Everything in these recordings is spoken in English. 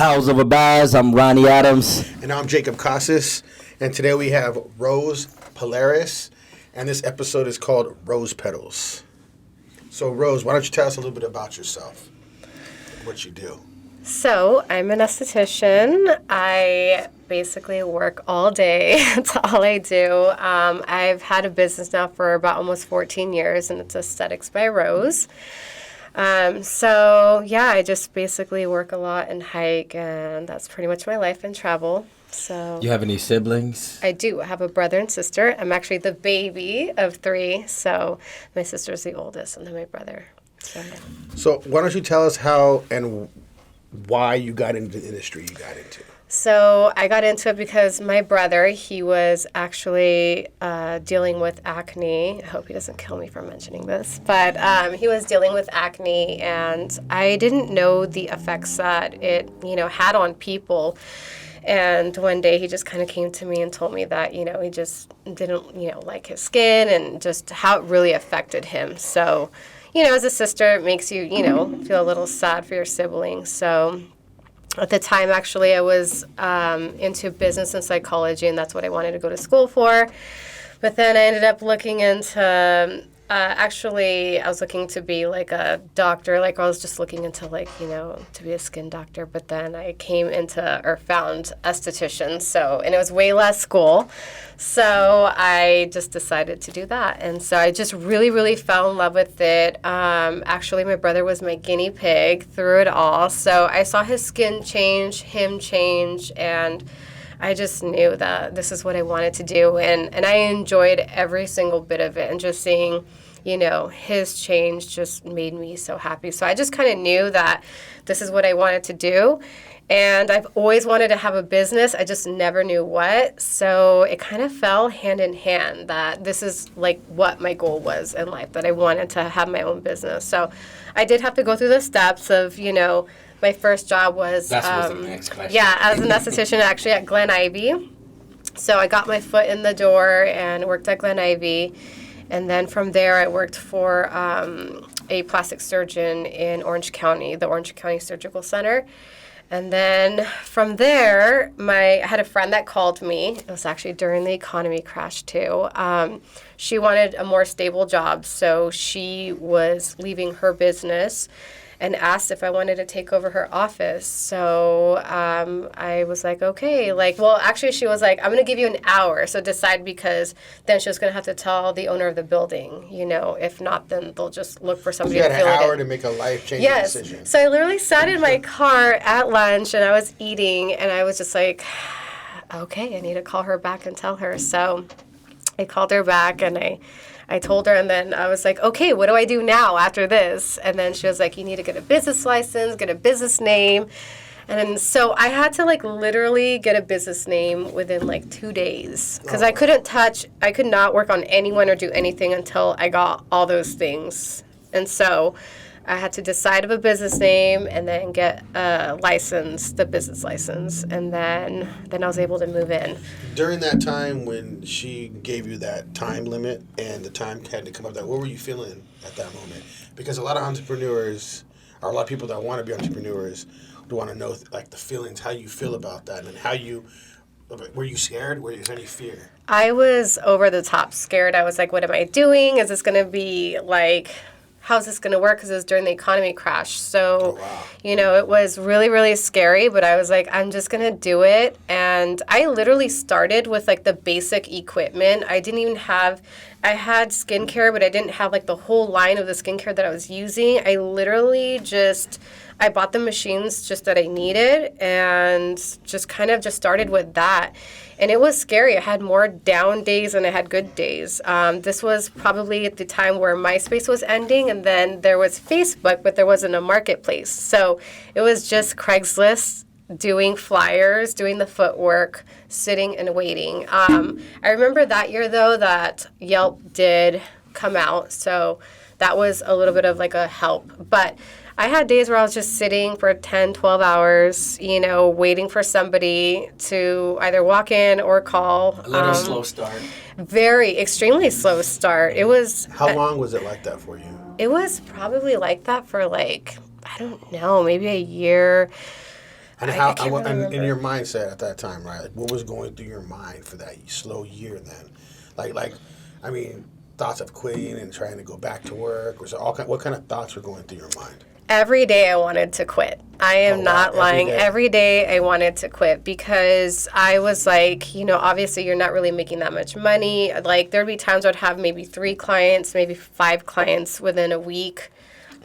House of Abaz. I'm Ronnie Adams. And I'm Jacob Casas. And today we have Rose Polaris. And this episode is called Rose Petals. So, Rose, why don't you tell us a little bit about yourself? What you do? So, I'm an esthetician. I basically work all day. That's all I do. I've had a business now for about almost 14 years, and it's Aesthetics by Rose. I just basically work a lot and hike, and that's pretty much my life and travel. So You have any siblings? I do. I have a brother and sister. I'm actually the baby of 3, so my sister's the oldest, and then my brother. So why don't you tell us how and why you got into the industry you got into? So I got into it because my brother, he was actually dealing with acne. I hope he doesn't kill me for mentioning this. But he was dealing with acne, and I didn't know the effects that it, had on people. And one day he just kind of came to me and told me that, he just didn't, like his skin and just how it really affected him. So, as a sister, it makes you, feel a little sad for your siblings. So at the time, actually, I was into business and psychology, and that's what I wanted to go to school for. But then I ended up looking into, I was looking to be like a doctor. I was just looking into to be a skin doctor. But then I found esthetician. And it was way less school. So I just decided to do that. And so I just really, really fell in love with it. Actually, my brother was my guinea pig through it all. So I saw his skin change, him change, and I just knew that this is what I wanted to do. And I enjoyed every single bit of it. And just seeing, his change just made me so happy. So I just kind of knew that this is what I wanted to do. And I've always wanted to have a business. I just never knew what. So it kind of fell hand in hand that this is what my goal was in life, that I wanted to have my own business. So I did have to go through the steps of, my first job was, That's the next question. Yeah, as an esthetician actually at Glen Ivy. So I got my foot in the door and worked at Glen Ivy. And then from there, I worked for a plastic surgeon in Orange County, the Orange County Surgical Center. And then from there, I had a friend that called me. It was actually during the economy crash, too. She wanted a more stable job, so she was leaving her business and asked if I wanted to take over her office. So I was like, okay. Actually, she was like, I'm going to give you an hour, so decide, because then she was going to have to tell the owner of the building, if not, then they'll just look for somebody to fill it in. You had an hour to make a life-changing decision. So I literally sat in my car at lunch, and I was eating, and I was just like, okay, I need to call her back and tell her. So I called her back, and I told her, and then I was like, okay, what do I do now after this? And then she was like, you need to get a business license, get a business name. And then so I had to literally get a business name within 2 days, because I could not work on anyone or do anything until I got all those things. And so I had to decide of a business name and then get a license, the business license, and then I was able to move in. During that time when she gave you that time limit and the time had to come up, what were you feeling at that moment? Because a lot of entrepreneurs, or a lot of people that want to be entrepreneurs, want to know the feelings, how you feel about that, and were you scared? Were there any fear? I was over the top scared. I was like, what am I doing? Is this going to be how's this going to work? Because it was during the economy crash. So, it was really, really scary. But I was like, I'm just going to do it. And I literally started with, the basic equipment. I had skincare, but I didn't have, the whole line of the skincare that I was using. I literally I bought the machines just that I needed and just kind of just started with that. And it was scary. I had more down days than I had good days. This was probably at the time where MySpace was ending, and then there was Facebook, but there wasn't a marketplace. So it was just Craigslist, doing flyers, doing the footwork, sitting and waiting. I remember that year, though, that Yelp did come out. So that was a little bit of a help. But I had days where I was just sitting for 10, 12 hours, waiting for somebody to either walk in or call. A little slow start. Very, extremely slow start. It was... How long was it like that for you? It was probably like that for I don't know, maybe a year. And I can't really and in remember. your mindset at that time, right? Like, what was going through your mind for that slow year then? I mean, thoughts of quitting and trying to go back to work. Was there what kind of thoughts were going through your mind? Every day I wanted to quit. I am not lying. Every day I wanted to quit because I was like, obviously you're not really making that much money. Like there'd be times I'd have maybe 3 clients, maybe 5 clients within a week.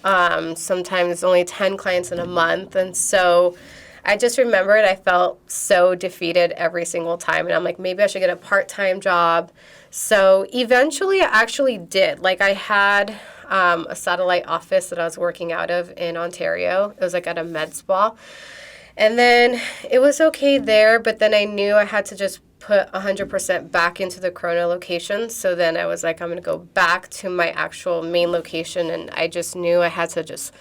Sometimes only 10 clients in a month. And so I just remembered I felt so defeated every single time. And I'm like, maybe I should get a part-time job. So eventually I actually did. Like I had a satellite office that I was working out of in Ontario. It was like at a med spa. And then it was okay there, but then I knew I had to just put 100% back into the Corona location. So then I was like, I'm going to go back to my actual main location. And I just knew I had to just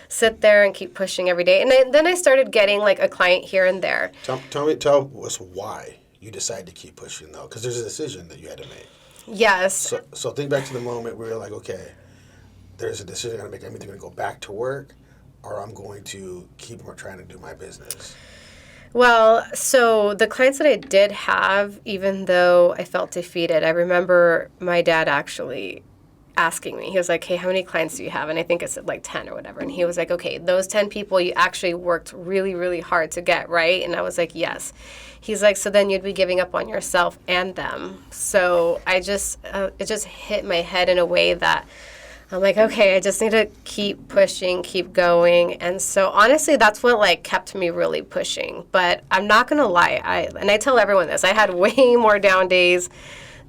sit there and keep pushing every day. And then I started getting like a client here and there. Tell us why you decided to keep pushing though, because there's a decision that you had to make. Yes. So think back to the moment where you're like, okay, there's a decision I got to make. I'm either going to go back to work or I'm going to keep trying to do my business. Well, so the clients that I did have, even though I felt defeated, I remember my dad actually asking me. He was like, hey, how many clients do you have? And I think I said like 10 or whatever. And he was like, okay, those 10 people you actually worked really, really hard to get, right? And I was like, yes. He's like, so then you'd be giving up on yourself and them. So I just, it just hit my head in a way that I'm like, okay, I just need to keep pushing, keep going. And so honestly, that's what like kept me really pushing. But I'm not going to lie. I tell everyone this, I had way more down days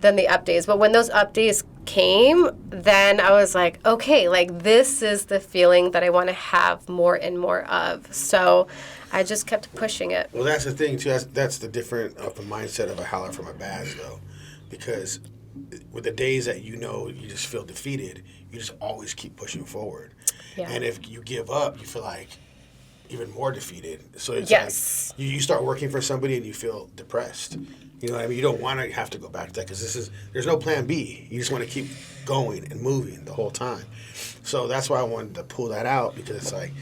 than the up days. But when those up days came, then I was like, okay, like this is the feeling that I want to have more and more of. So I just kept pushing it. Well, that's the thing too. That's the different of the mindset of a howler from a badge though, because with the days that you just feel defeated, you just always keep pushing forward. Yeah. And if you give up, you feel like even more defeated. So it's Yes. like you start working for somebody and you feel depressed. You know what I mean? You don't want to have to go back to that because there's no plan B. You just want to keep going and moving the whole time. So that's why I wanted to pull that out, because it's like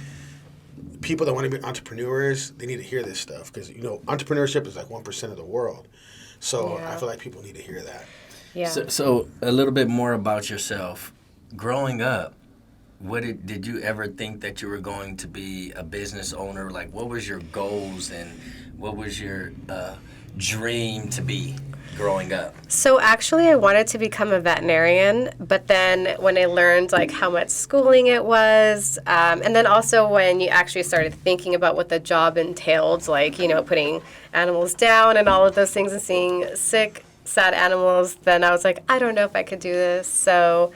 people that want to be entrepreneurs, they need to hear this stuff because, entrepreneurship is like 1% of the world. So Yeah. I feel like people need to hear that. Yeah. So a little bit more about yourself. Growing up, did you ever think that you were going to be a business owner? Like, what was your goals and what was your dream to be growing up? So actually, I wanted to become a veterinarian, but then when I learned like how much schooling it was, and then also when you actually started thinking about what the job entailed, like putting animals down and all of those things and seeing sick, sad animals, then I was like, I don't know if I could do this. So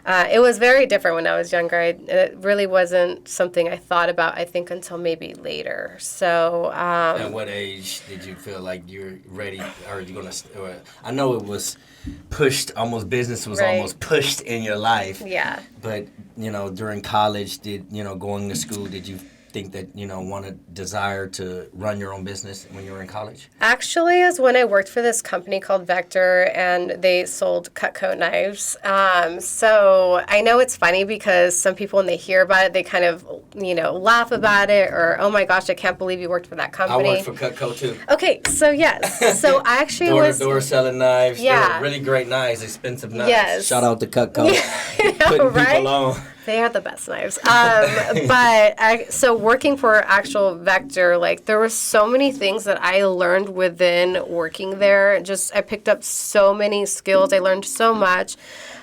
it was very different when I was younger. It really wasn't something I thought about, I think, until maybe later. So At what age did you feel like you're ready? Or you gonna? I know it was pushed. Business was Right. almost pushed in your life. yeah. But during college, going to school, did you think that desire to run your own business when you were in college? Actually, is when I worked for this company called Vector, and they sold Cutco knives. So I know it's funny because some people, when they hear about it, they kind of, laugh about it, or, oh my gosh, I can't believe you worked for that I company. worked for Cutco too. Okay, so yes. So I actually Door was... to door selling knives. Yeah. They were really great knives, expensive knives. Yes. Shout out to Cutco. I know, Putting right? people on. They are the best knives. So working for actual Vector, like there were so many things that I learned within working there. I picked up so many skills. I learned so much.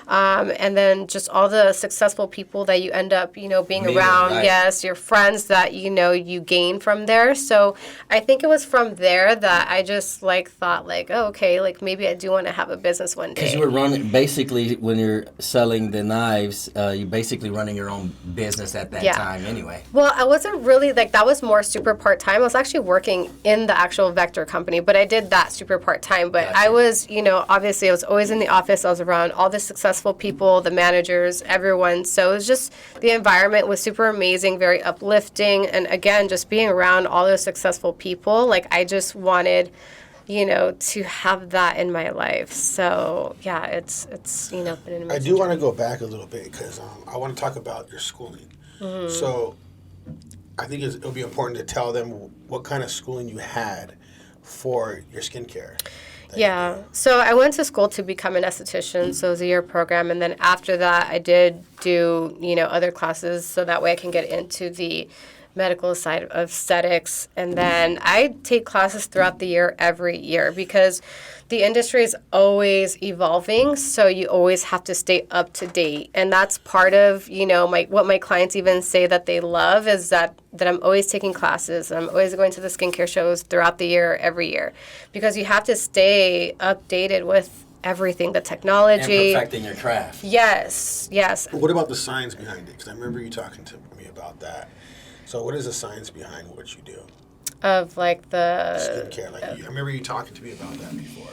And then just all the successful people that you end up, being Meeting, around. right. Yes, your friends that, you gain from there. So I think it was from there that I just thought oh, okay, maybe I do want to have a business one day. Because you were running, basically, when you're selling the knives, you're basically running your own business at that Yeah. time anyway. Well, I wasn't really, that was more super part-time. I was actually working in the actual Vector company, but I did that super part-time. But Gotcha. I was, obviously I was always in the office. I was around all the successful people, the managers, everyone. So it was just, the environment was super amazing, very uplifting. And again, just being around all those successful people, I just wanted, to have that in my life. So yeah, it's been an amazing I do want to go back a little bit because I want to talk about your schooling. Mm-hmm. So I think it'll be important to tell them what kind of schooling you had for your skincare. Yeah. So I went to school to become an esthetician, so it was a year program, and then after that I did do, other classes so that way I can get into the medical side of aesthetics. And then I take classes throughout the year every year because the industry is always evolving, so you always have to stay up to date. And that's part of, what my clients even say that they love is that I'm always taking classes. I'm always going to the skincare shows throughout the year, every year, because you have to stay updated with everything, the technology. And perfecting your craft. Yes. What about the science behind it? Because I remember you talking to me about that. So what is the science behind what you do? Of like the skincare. I remember you talking to me about that before.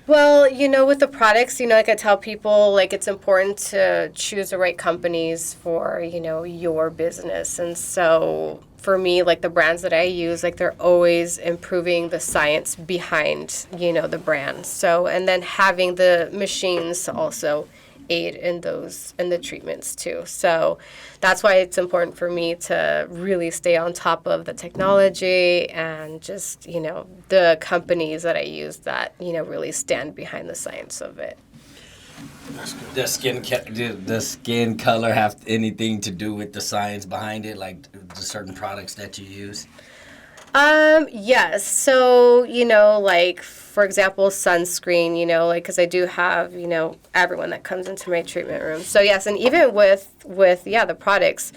Well, with the products, like I tell people, like it's important to choose the right companies for, your business. And so for me, like the brands that I use, like they're always improving the science behind, the brand. So, and then having the machines to also aid in the treatments too. So that's why it's important for me to really stay on top of the technology and just, the companies that I use that, really stand behind the science of it. That's good. Does the skin color have anything to do with the science behind it, like the certain products that you use? Yes. So, like, for example, sunscreen, because I do have, everyone that comes into my treatment room. So, yes, and even with the products,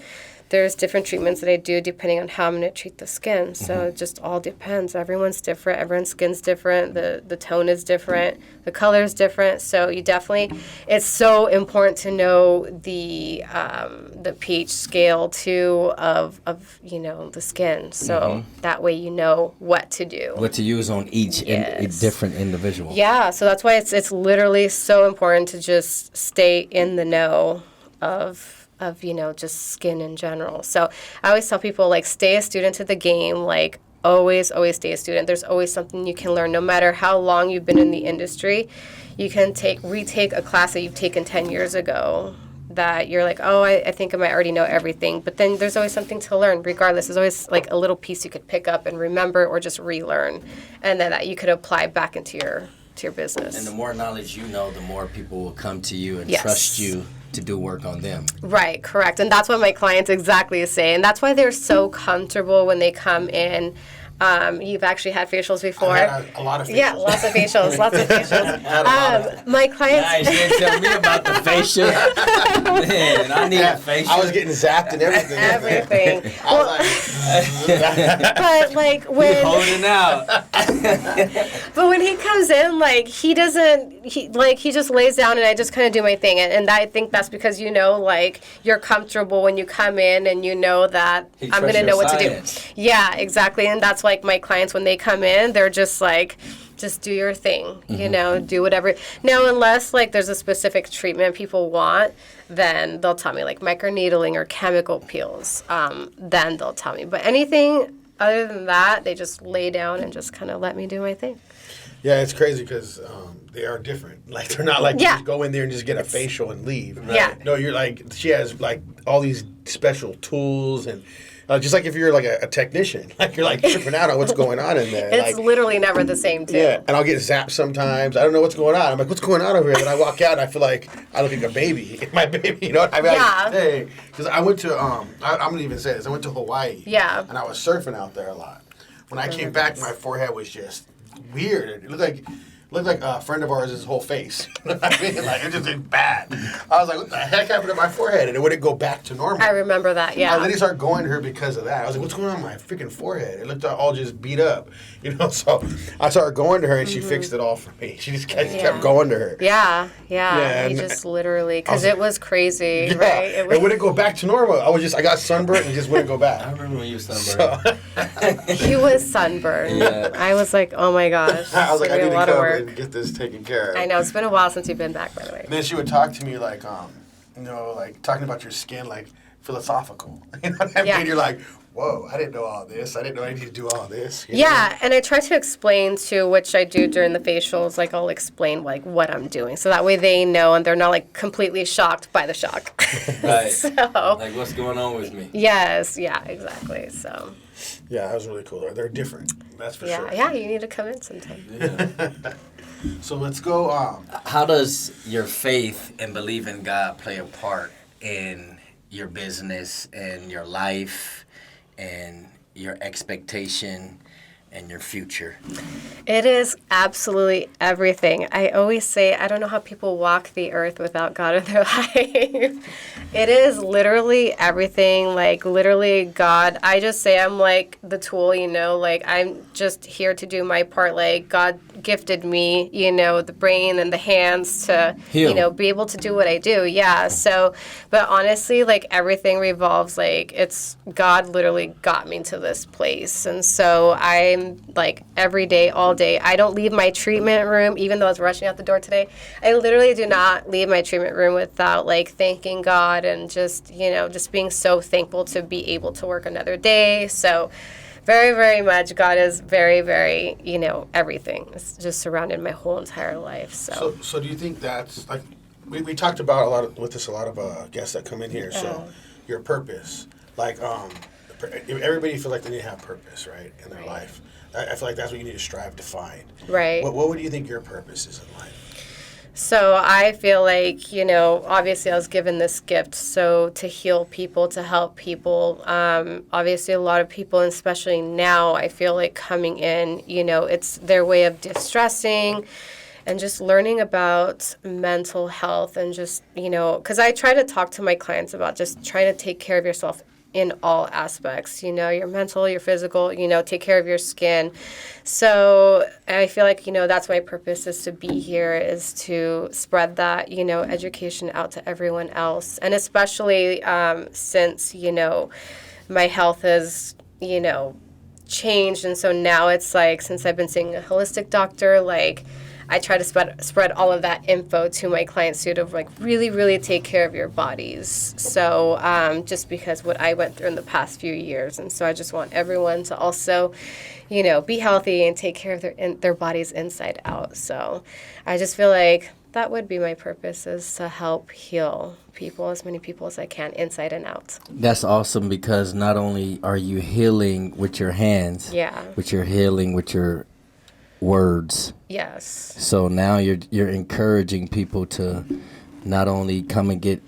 there's different treatments that I do depending on how I'm going to treat the skin. So it just all depends. Everyone's different. Everyone's skin's different. The tone is different. The color is different. So you definitely, it's so important to know the pH scale too of the skin. So that way you know what to do. What to use on each different individual. Yeah. So that's why it's literally so important to just stay in the know of just skin in general. So I always tell people, like, stay a student to the game, like, always stay a student. There's always something you can learn. No matter how long you've been in the industry, you can retake a class that you've taken 10 years ago that you're like, oh, I think I might already know everything. But then there's always something to learn regardless. There's always, like, a little piece you could pick up and remember or just relearn, and then that you could apply back into your business. And the more knowledge you know, the more people will come to you and trust you to do work on them. Right, correct. And that's what my clients exactly say. And that's why they're so comfortable when they come in. You've actually had facials before. I've had a lot of facials. Yeah, lots of facials. My clients... Nice, you didn't tell me about the facial. Man, I need a facial. I was getting zapped and everything. Everything. But like You're when... holding out. But when he comes in, like, he just lays down and I just kind of do my thing. And I think that's because, like, you're comfortable when you come in and you know that I'm going to know what to do. Yeah, exactly. And that's like my clients, when they come in, they're just like, just do your thing, do whatever. Now, unless, like, there's a specific treatment people want, then they'll tell me, like, microneedling or chemical peels. Then they'll tell me. But anything other than that, they just lay down and just kind of let me do my thing. Yeah, it's crazy because they are different. Like, they're not like you just go in there and just get a facial and leave. Right? Yeah. No, you're like, she has, like, all these special tools and just like if you're like a technician, like you're like tripping out on what's going on in there. It's like, literally never the same, too. Yeah, and I'll get zapped sometimes. I don't know what's going on. I'm like, what's going on over here? Then I walk out and I feel like I look like a baby. My baby, I mean, Yeah. Hey, because I went to, I'm going to even say this, I went to Hawaii. Yeah. And I was surfing out there a lot. When I came back, my forehead was just weird. It looked like a friend of ours' whole face. You know what I mean? Like, it just looked bad. I was like, what the heck happened to my forehead? And it wouldn't go back to normal. I remember that, yeah. I literally started going to her because of that. I was like, what's going on with my freaking forehead? It looked all just beat up. So I started going to her, and she fixed it all for me. She just kept going to her. Yeah. Yeah, He and just literally, because it was crazy, right? It wouldn't go back to normal. I got sunburnt and it just wouldn't go I back. remember when you were sunburned. He was sunburned. Yeah. I was like, oh my gosh. I was like, I need to a lot of come work. and get this taken care of. I know, it's been a while since you've been back, by the way. And then she would talk to me like, like talking about your skin, like philosophical. You know what I mean? Yeah. You're like, whoa, I didn't know all this. I didn't know I needed to do all this. You know? Yeah, and I try to explain too, which I do during the facials, like I'll explain like what I'm doing. So that way they know and they're not like completely shocked by the shock. Right. So, Like, what's going on with me? yes, yeah, exactly. So, Yeah, that was really cool. They're different. That's for sure. yeah, you need to come in sometime. Yeah. So let's go. How does your faith and belief in God play a part in your business and your life and your expectation and your future? It is absolutely everything. I always say, I don't know how people walk the earth without God in their life. It is literally everything, like literally God. I just say I'm like the tool, like I'm just here to do my part. Like God gifted me, the brain and the hands to, Heal. be able to do what I do. Yeah. So, but honestly, like everything revolves, like it's God literally got me to this place. And so I'm like every day, all day. I don't leave my treatment room, even though I was rushing out the door today. I literally do not leave my treatment room without like thanking God and just, just being so thankful to be able to work another day. So very, very much God is very, very, everything. It's just surrounded my whole entire life. So do you think that's like we talked about a lot of guests that come in here. So your purpose, like everybody feels like they need to have purpose, right, in their life. I feel like that's what you need to strive to find. Right. What would you think your purpose is in life? So I feel like, obviously I was given this gift, so to heal people, to help people. Obviously a lot of people, and especially now, I feel like coming in, it's their way of distressing and just learning about mental health and just, because I try to talk to my clients about just trying to take care of yourself in all aspects, your mental, your physical, take care of your skin. So I feel like, that's my purpose is to be here, is to spread that, education out to everyone else. And especially since, my health has, changed. And so now it's like, since I've been seeing a holistic doctor, like, I try to spread all of that info to my clients too, to like really, really take care of your bodies. So just because what I went through in the past few years. And so I just want everyone to also, be healthy and take care of their bodies inside out. So I just feel like that would be my purpose, is to help heal people, as many people as I can, inside and out. That's awesome, because not only are you healing with your hands, but you're healing with your words. Yes. So now you're encouraging people to not only come and get,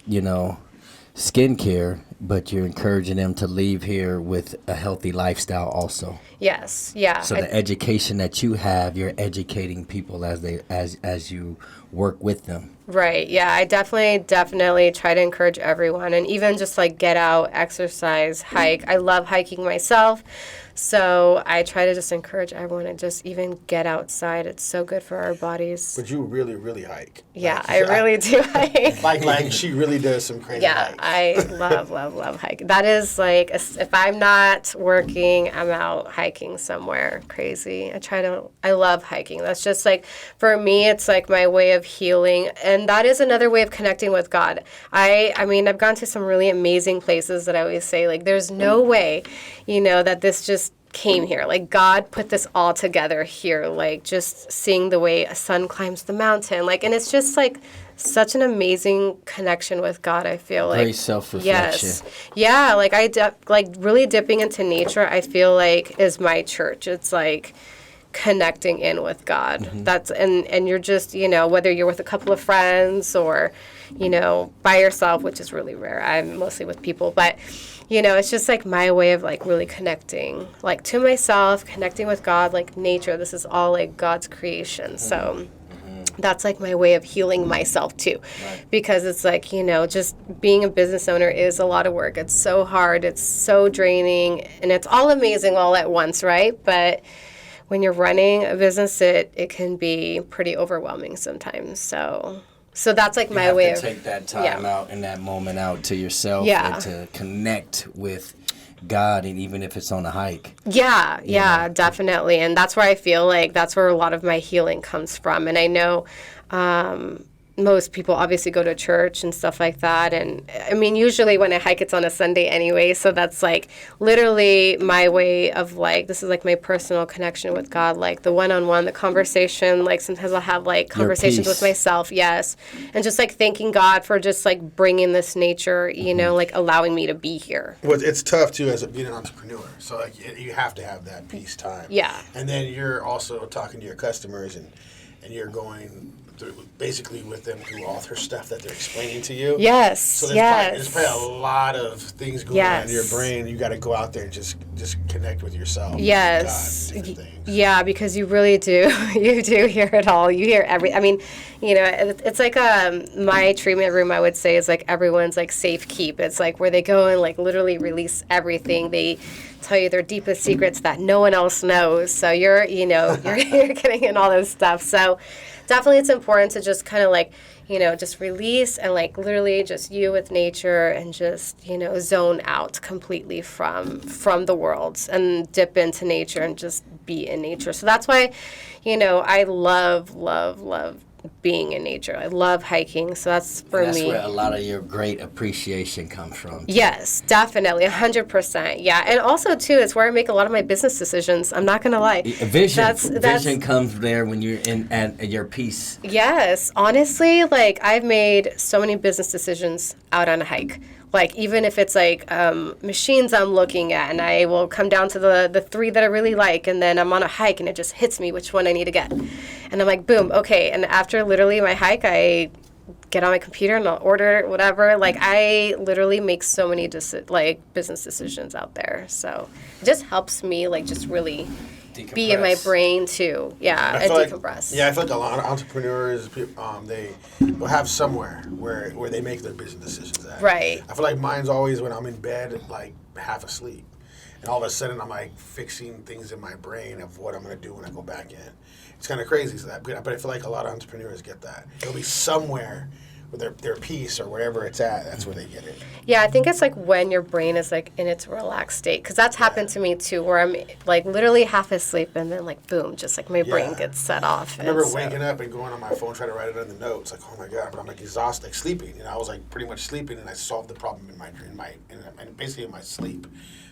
skincare, but you're encouraging them to leave here with a healthy lifestyle also. Yes. Yeah. So the education that you have, you're educating people as you work with them. Right. Yeah, I definitely try to encourage everyone, and even just like get out, exercise, hike. I love hiking myself. So I try to just encourage everyone to just even get outside. It's so good for our bodies. But you really, really hike. Yeah, I really do hike. Like she really does some crazy hikes. I love hiking. That is like, if I'm not working, I'm out hiking somewhere crazy. I love hiking. That's just like, for me, it's like my way of healing. And that is another way of connecting with God. I mean, I've gone to some really amazing places that I always say, like, there's no way, that this just came here. Like, God put this all together here. Like, just seeing the way a sun climbs the mountain. Like, and it's just like such an amazing connection with God, I feel like. Very self-reflection. Yes. Yeah, like like really dipping into nature, I feel like, is my church. It's like connecting in with God. Mm-hmm. That's and you're just, whether you're with a couple of friends or, by yourself, which is really rare. I'm mostly with people, but it's just like my way of like really connecting, like, to myself, connecting with God, like nature. This is all like God's creation. Mm-hmm. So that's like my way of healing myself too. Right. Because it's like, just being a business owner is a lot of work. It's so hard. It's so draining, and it's all amazing all at once, right? But when you're running a business, it can be pretty overwhelming sometimes. So that's like my way of take that time out and that moment out to yourself, and to connect with God, and even if it's on a hike. Yeah, definitely. And that's where I feel like that's where a lot of my healing comes from. And I know most people obviously go to church and stuff like that. And I mean, usually when I hike, it's on a Sunday anyway. So that's like literally my way of like, this is like my personal connection with God, like the one-on-one, the conversation. Like sometimes I'll have like conversations with myself. Yes. And just like thanking God for just like bringing this nature, you know, like allowing me to be here. Well, it's tough too as being an entrepreneur. So like you have to have that peace time. Yeah. And then you're also talking to your customers and you're going through basically with them through all their stuff that they're explaining to you. Yes. So there's probably a lot of things going on in your brain. You got to go out there and just connect with yourself. Yes. God, different things. Yeah, because you really do. You do hear it all. You hear I mean, you know, it's like my treatment room, I would say, is like everyone's like safe keep. It's like where they go and like literally release everything. They tell you their deepest secrets that no one else knows. So you're getting in all this stuff. So definitely it's important to just kind of like, you know, just release and like literally just you with nature and just, you know, zone out completely from the world and dip into nature and just be in nature. So that's why, you know, I love being in nature. I love hiking. So that's for me. That's where a lot of your great appreciation comes from. Yes, definitely. 100%. Yeah. And also too, it's where I make a lot of my business decisions. I'm not going to lie. Vision comes there when you're at your peace. Yes. Honestly, like I've made so many business decisions out on a hike. Like even if it's like machines I'm looking at, and I will come down to the 3 that I really like, and then I'm on a hike and it just hits me which one I need to get. And I'm like, boom, okay. And after literally my hike, I get on my computer and I'll order whatever. Like I literally make so many business decisions out there. So it just helps me like just really be in my brain too. Yeah, and decompress. I feel like a lot of entrepreneurs, they will have somewhere where they make their business decisions at. Right. I feel like mine's always when I'm in bed, like half asleep. And all of a sudden I'm like fixing things in my brain of what I'm going to do when I go back in. It's kind of crazy, but I feel like a lot of entrepreneurs get that. They'll be somewhere with their peace or wherever it's at, that's where they get it. Yeah, I think it's like when your brain is like in its relaxed state, because that's happened to me too, where I'm like literally half asleep and then like boom, just like my brain gets set off. I remember waking up and going on my phone trying to write it on the notes, like oh my god, but I'm like exhausted, like sleeping. You know, I was like pretty much sleeping, and I solved the problem in my dream, basically in my sleep.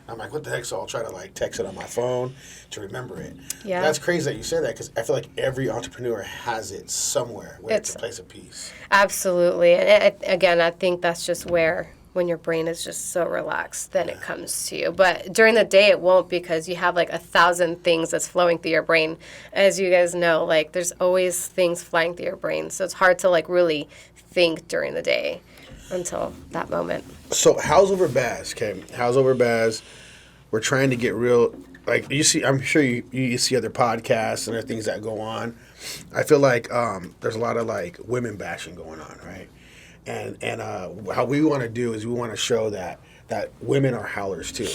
I'm like, what the heck? So I'll try to like text it on my phone to remember it. Yeah, that's crazy that you say that because I feel like every entrepreneur has it somewhere where it's a place of peace. Absolutely, and again, I think that's just where when your brain is just so relaxed, then it comes to you. But during the day, it won't because you have like 1,000 things that's flowing through your brain. As you guys know, like there's always things flying through your brain, so it's hard to like really think during the day until that moment. So House Over Baz, okay? House Over Baz, we're trying to get real, like you see, I'm sure you see other podcasts and other things that go on. I feel like there's a lot of like women bashing going on, right? And how we want to do is we want to show that women are howlers too.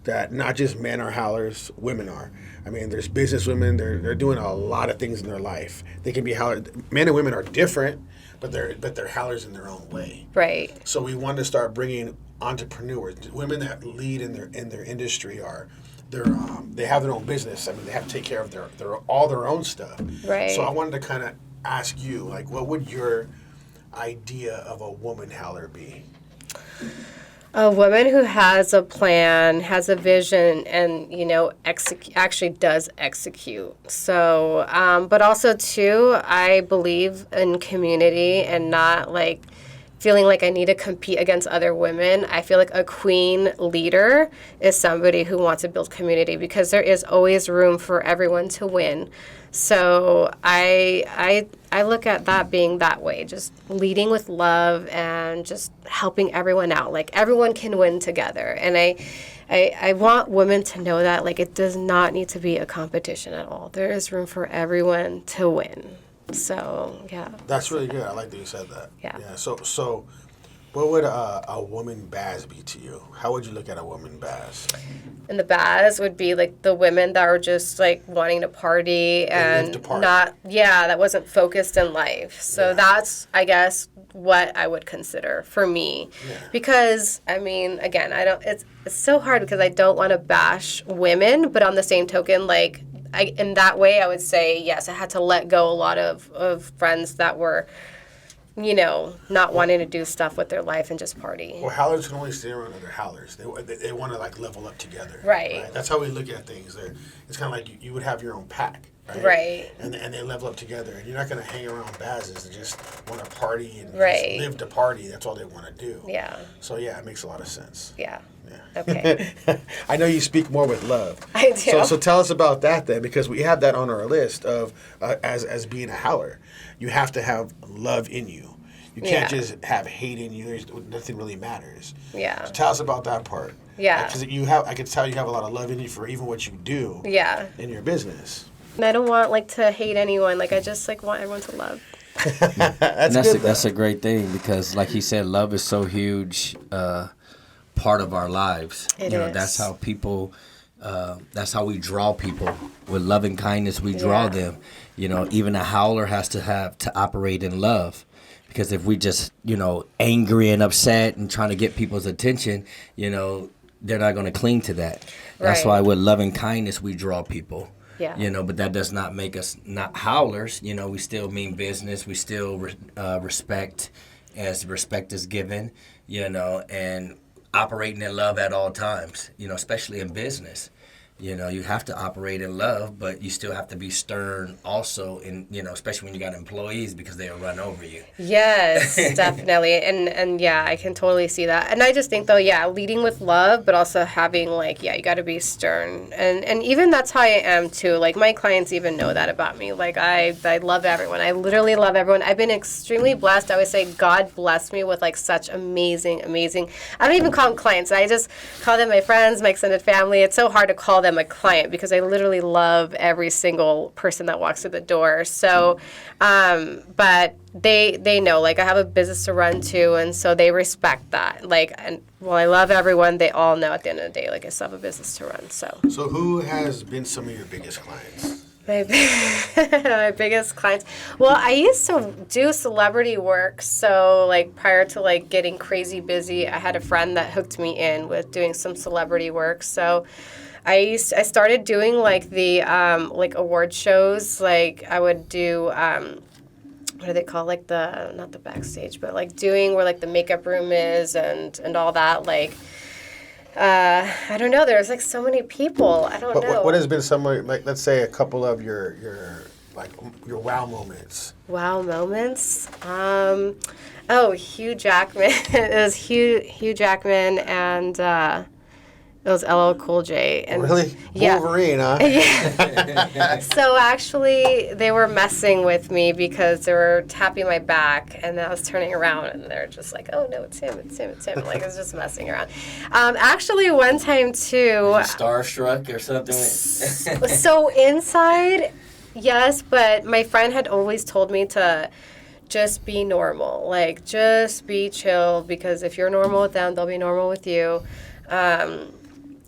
That not just men are howlers, women are. I mean, there's business women, they're doing a lot of things in their life. They can be howlers. Men and women are different, but they're howlers in their own way. Right. So we want to start bringing entrepreneurs, women that lead in their industry they have their own business. I mean, they have to take care of their own stuff. Right. So I wanted to kind of ask you, like, what would your idea of a woman howler be? A woman who has a plan, has a vision, and, you know, actually does execute. So, but also, too, I believe in community and not, like, feeling like I need to compete against other women. I feel like a queen leader is somebody who wants to build community because there is always room for everyone to win. So I look at that being that way, just leading with love and just helping everyone out. Like everyone can win together. And I want women to know that like it does not need to be a competition at all. There is room for everyone to win. So, yeah. That's really good. I like that you said that. Yeah. So what would a woman Baz be to you? How would you look at a woman Baz? And the Baz would be like the women that are just like wanting to party and that wasn't focused in life. So that's, I guess, what I would consider for me. Yeah. Because, I mean, again, it's so hard because I don't want to bash women, but on the same token, like, in that way, I would say, yes, I had to let go a lot of friends that were not wanting to do stuff with their life and just party. Well, howlers can only stay around other howlers. They want to like level up together. Right. That's how we look at things. It's kind of like you would have your own pack. Right. And they level up together. And you're not going to hang around bazzes and just want to party and right. just live to party. That's all they want to do. Yeah. So, yeah, it makes a lot of sense. Yeah. Yeah. Okay. I know you speak more with love. I do. So tell us about that then, because we have that on our list of as being a howler. You have to have love in you. You can't just have hate in you. Nothing really matters. Yeah. So tell us about that part. Yeah. Because I can tell you have a lot of love in you for even what you do. Yeah. In your business. And I don't want to hate anyone. I just want everyone to love. That's a great thing because, like he said, love is so huge part of our lives. It is. That's how people. That's how we draw people. With love and kindness, we draw them. Even a howler has to operate in love. Because if we just, angry and upset and trying to get people's attention, they're not going to cling to that. That's why with love and kindness, we draw people. Yeah. But that does not make us not howlers. We still mean business. We still respect as respect is given, and operating in love at all times, especially in business. You have to operate in love, but you still have to be stern also especially when you got employees because they'll run over you. Yes, definitely. And yeah, I can totally see that. And I just think though, leading with love, but also having you got to be stern. And even that's how I am too. My clients even know that about me. I love everyone. I literally love everyone. I've been extremely blessed. I would say God blessed me with such amazing, I don't even call them clients. I just call them my friends, my extended family. It's so hard to call them a client because I literally love every single person that walks through the door. So, but they know, I have a business to run too, and so they respect that. And while I love everyone, they all know at the end of the day, I still have a business to run. So who has been some of your biggest clients? My biggest clients. Well, I used to do celebrity work. So, prior to, getting crazy busy, I had a friend that hooked me in with doing some celebrity work. So, I started doing, the, award shows. I would do, what do they call, not the backstage, but, doing where, the makeup room is and all that, I don't know. There's so many people. I don't know. What has been some of, let's say, a couple of your wow moments? Wow moments. Hugh Jackman. It was Hugh Jackman and it was LL Cool J. And really? Wolverine, huh? Yeah. So actually, they were messing with me because they were tapping my back, and I was turning around, and they're just oh no, it's him. It's it's just messing around. Actually, one time too. Starstruck or something. So inside, yes, but my friend had always told me to just be normal, just be chill, because if you're normal with them, they'll be normal with you.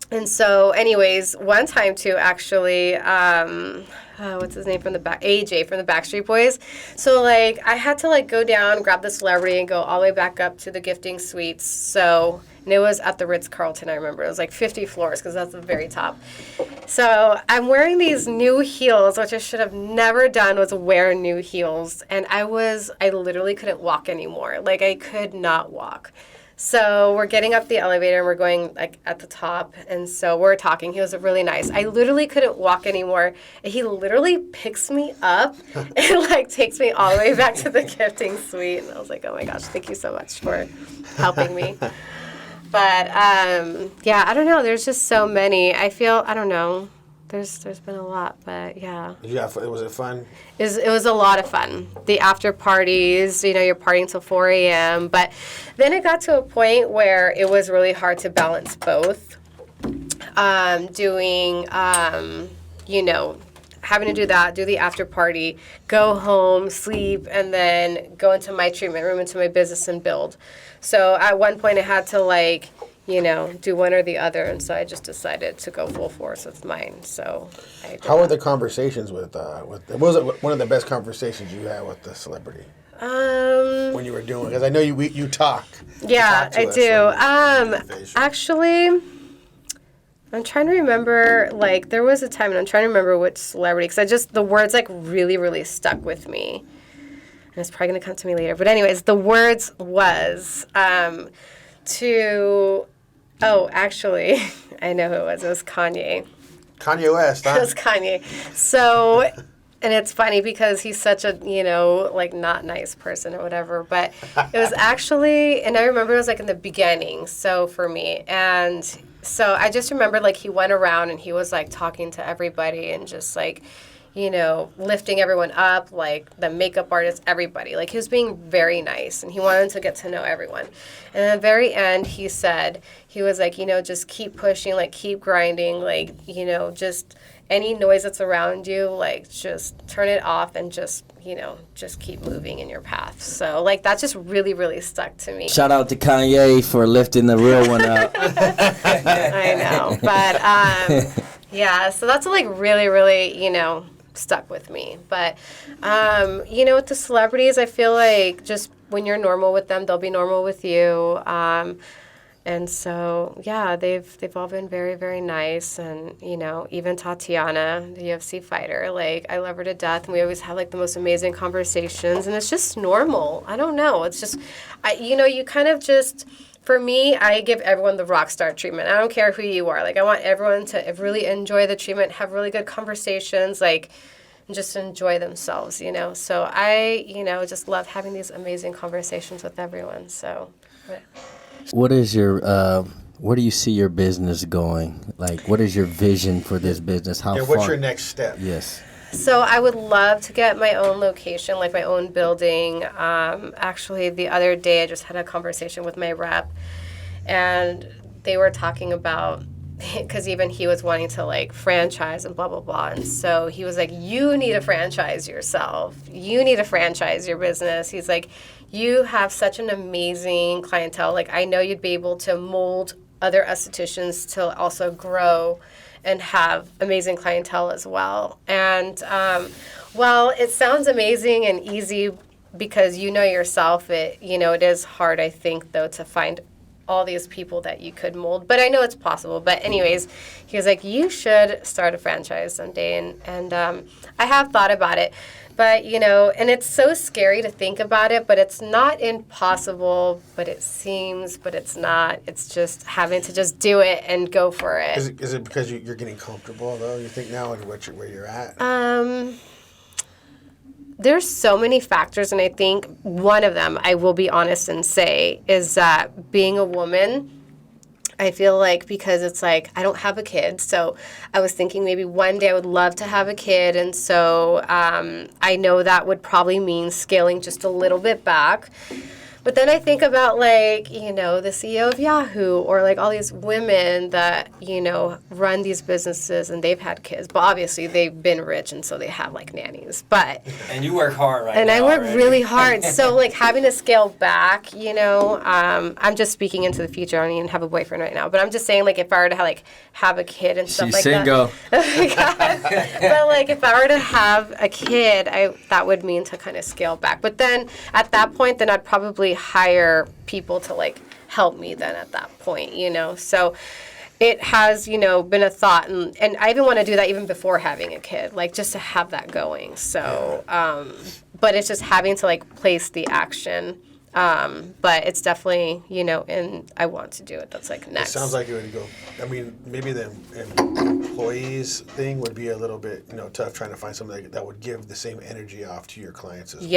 And so, anyways, one time too, actually, what's his name from the back? AJ from the Backstreet Boys. So, I had to, go down, grab the celebrity, and go all the way back up to the gifting suites. So, and it was at the Ritz-Carlton, I remember. It was, 50 floors, because that's the very top. So, I'm wearing these new heels, which I should have never done, was wear new heels. And I literally couldn't walk anymore. I could not walk. So we're getting up the elevator and we're going at the top, and so we're talking. He was really nice. I literally couldn't walk anymore. He literally picks me up and takes me all the way back to the gifting suite. And I was oh my gosh, thank you so much for helping me. But I don't know. There's just so many. I don't know. There's been a lot, but yeah. Was it fun? It was a lot of fun. The after parties, you're partying till 4 a.m. But then it got to a point where it was really hard to balance both. Doing, having to do that, do the after party, go home, sleep, and then go into my treatment room, into my business and build. So at one point I had to do one or the other, and so I just decided to go full force with mine. So, how were the conversations with? What was it one of the best conversations you had with the celebrity? When you were doing, because I know you talk. Yeah, I do. Actually, I'm trying to remember. There was a time, and I'm trying to remember which celebrity, because the words really, really stuck with me. it's probably going to come to me later. But anyways, the words was actually, I know who it was. It was Kanye. Kanye West, huh? It was Kanye. So, and it's funny because he's such a, like not nice person or whatever. But it was actually, and I remember it was like in the beginning, so for me. And so I just remember like he went around and he was like talking to everybody and just like, lifting everyone up, like the makeup artist, everybody. Like he was being very nice and he wanted to get to know everyone. And at the very end, he said, he was like, just keep pushing, like keep grinding, like, just any noise that's around you, like just turn it off and just keep moving in your path. So like that just really, really stuck to me. Shout out to Kanye for lifting the real one up. I know. But yeah, so that's like really, really, stuck with me. But, with the celebrities, I feel like just when you're normal with them, they'll be normal with you. And so, yeah, they've all been very, very nice. And, even Tatiana, the UFC fighter, like, I love her to death. And we always have, like, the most amazing conversations. And it's just normal. I don't know. It's just, you kind of just... For me, I give everyone the rock star treatment. I don't care who you are. Like, I want everyone to really enjoy the treatment, have really good conversations, like, and just enjoy themselves, So I, just love having these amazing conversations with everyone, so. What is your, where do you see your business going? Like, what is your vision for this business? How far? What's your next step? Yes. So I would love to get my own location, like my own building. Actually, the other day I just had a conversation with my rep, and they were talking about, because even he was wanting to like franchise and blah, blah, blah. And so he was like, you need to franchise yourself. You need to franchise your business. He's like, you have such an amazing clientele. Like, I know you'd be able to mold other estheticians to also grow and have amazing clientele as well. And well, it sounds amazing and easy because yourself. It is hard, I think, though, to find all these people that you could mold. But I know it's possible. But anyways, he was like, you should start a franchise someday. And I have thought about it. But, and it's so scary to think about it, but it's not impossible, but it seems, but it's not. It's just having to just do it and go for it. Is it because you're getting comfortable, though, you think now, and where you're at? There's so many factors, and I think one of them, I will be honest and say, is that being a woman, I feel like, because it's like I don't have a kid, so I was thinking maybe one day I would love to have a kid, and so I know that would probably mean scaling just a little bit back. But then I think about, like, the CEO of Yahoo, or, like, all these women that, run these businesses and they've had kids. But obviously they've been rich, and so they have, like, nannies. But And you work hard right now. And I work already. really hard. So, like, having to scale back, I'm just speaking into the future. I don't even have a boyfriend right now. But I'm just saying, like, if I were to, have a kid and stuff She's like single. that. Oh, my God. But, like, if I were to have a kid, that would mean to kind of scale back. But then at that point, then I'd probably hire people to like help me then at that point, so it has been a thought, and I even want to do that even before having a kid, like just to have that going. So but it's just having to like place the action, but it's definitely and I want to do it. That's like next. It sounds like it would go. I mean, maybe the employees thing would be a little bit tough, trying to find something that would give the same energy off to your clients as well.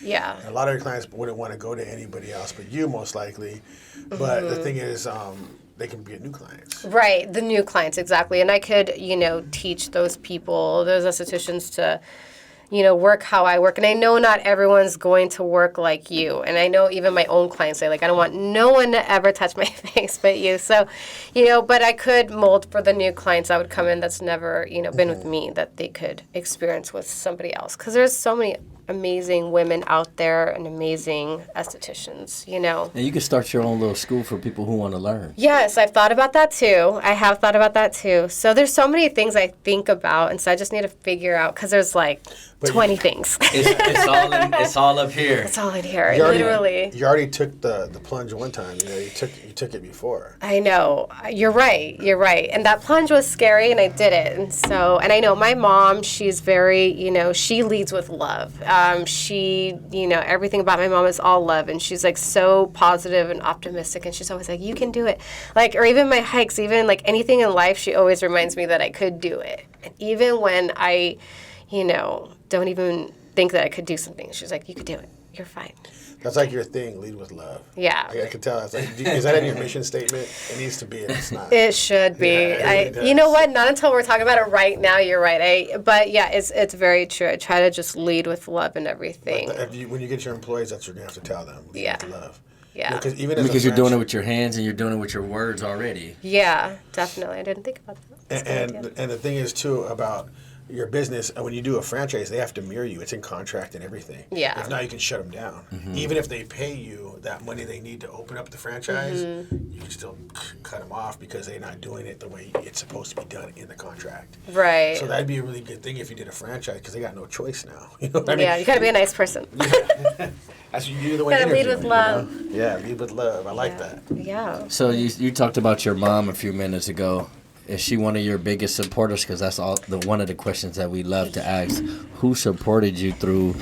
Yeah. And a lot of your clients wouldn't want to go to anybody else but you, most likely. But the thing is, they can be new clients. Right, the new clients, exactly. And I could teach those people, those estheticians to work how I work. And I know not everyone's going to work like you. And I know even my own clients say, like, I don't want no one to ever touch my face but you. So, but I could mold for the new clients that would come in that's never, been with me, that they could experience with somebody else. Because there's so many amazing women out there and amazing estheticians, And you can start your own little school for people who want to learn. Yes, I've thought about that too. I have thought about that too. So there's so many things I think about, and so I just need to figure out, because there's like 20 things. It's all up here. It's all in here, You literally. already took the plunge one time. You took it before. I know. You're right. And that plunge was scary, and I did it. And I know my mom, she's very, she leads with love. she, everything about my mom is all love, and she's like so positive and optimistic, and she's always like, you can do it. Like, or even my hikes, even like anything in life, she always reminds me that I could do it. And even when I, don't even think that I could do something, she's like, you could do it. You're fine. That's like your thing, lead with love. Yeah. I can tell. It's like, is that in your mission statement? It needs to be, and it's not. It should be. Yeah, it really does. You know what? Not until we're talking about it right now. You're right. But yeah, it's very true. I try to just lead with love and everything. When you get your employees, that's what you're going to have to tell them. Lead with love. Yeah. Because you're doing it with your hands and you're doing it with your words already. Yeah, definitely. I didn't think about that. And the thing is, too, about your business, when you do a franchise, they have to mirror you. It's in contract and everything. Yeah. If not, you can shut them down. Mm-hmm. Even if they pay you that money they need to open up the franchise, you can still cut them off because they're not doing it the way it's supposed to be done in the contract. Right. So that'd be a really good thing if you did a franchise because they got no choice now. You know what I mean? Yeah, you got to be a nice person. That's what you do the way. Got to lead with love. Yeah, lead with love. I like that. Yeah. So you talked about your mom a few minutes ago. Is she one of your biggest supporters? Because that's one of the questions that we love to ask. Who supported you through